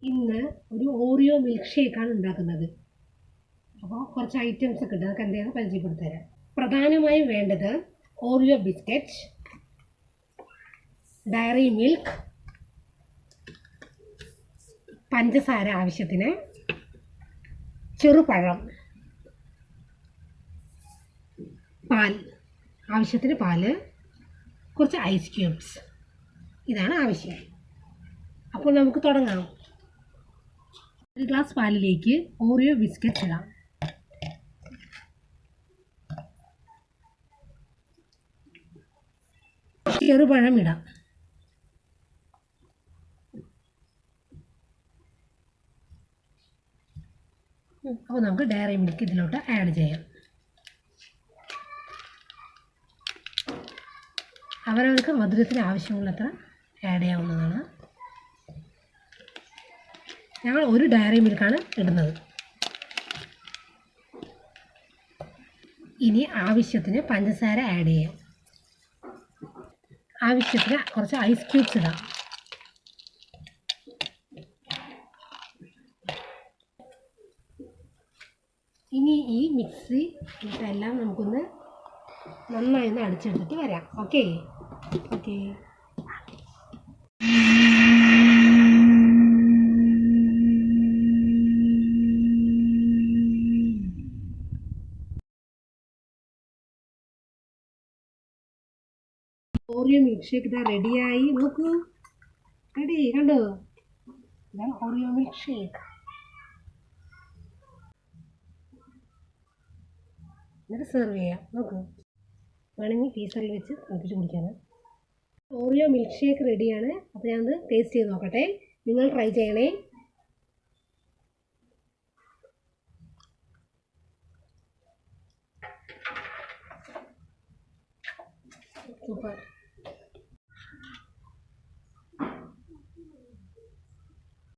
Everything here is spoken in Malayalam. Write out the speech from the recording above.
ഇന്ന് ഒരു ഓറിയോ മിൽക്ക് ഷേക്കാണ് ഉണ്ടാക്കുന്നത്. അപ്പോൾ കുറച്ച് ഐറ്റംസ് ഒക്കെ ഉണ്ട്, അതൊക്കെ എന്തെങ്കിലും പരിചയപ്പെടുത്തി തരാം. പ്രധാനമായും വേണ്ടത് ഓറിയോ ബിസ്ക്കറ്റ്, ഡയറി മിൽക്ക്, പഞ്ചസാര ആവശ്യത്തിന്, ചെറുപഴം, പാൽ ആവശ്യത്തിന് പാല്, കുറച്ച് ഐസ് ക്യൂബ്സ്. ഇതാണ് ആവശ്യം. അപ്പോൾ നമുക്ക് തുടങ്ങാം. ഒരു ഗ്ലാസ് പാലിലേക്ക് ഓറിയോ ബിസ്ക്കറ്റ് ഇടാം. ചെറുപഴം ഇടാം. അപ്പോൾ നമുക്ക് ഡയറി മിൽക്ക് ഇതിലോട്ട് ആഡ് ചെയ്യാം. അവരവർക്ക് മധുരത്തിന് ആവശ്യമുള്ളത്ര ആഡ് ചെയ്യാവുന്നതാണ്. ഞങ്ങൾ ഒരു ഡയറി മിൽക്കാണ് ഇടുന്നത്. ഇനി ആവശ്യത്തിന് പഞ്ചസാര ആഡ് ചെയ്യാം. ആവശ്യത്തിന് കുറച്ച് ഐസ് ക്യൂബ്സ് ഇടാം. ഇനി ഈ മിക്സി ഇതെല്ലാം നമുക്കൊന്ന് നന്നായി ഒന്ന് അടിച്ചെടുത്തിട്ട് വരാം. ഓക്കെ. ഓറിയോ മിൽക്ക് ഷേക്ക് ഇതാ റെഡിയായി. നോക്കൂ, റെഡി, കണ്ടോ? ഇതാണ് ഓറിയോ മിൽക്ക് ഷേക്ക്. എന്നിട്ട് സെർവ് ചെയ്യാം. നോക്കൂ, വേണമെങ്കിൽ ടീസറിൽ വെച്ച് തിളപ്പിച്ച് കുടിക്കാണ്. ഓറിയോ മിൽക്ക് ഷേക്ക് റെഡിയാണ്. അപ്പോൾ ഞാനത് ടേസ്റ്റ് ചെയ്ത് നോക്കട്ടെ. നിങ്ങൾ ട്രൈ ചെയ്യണേ. സൂപ്പർ.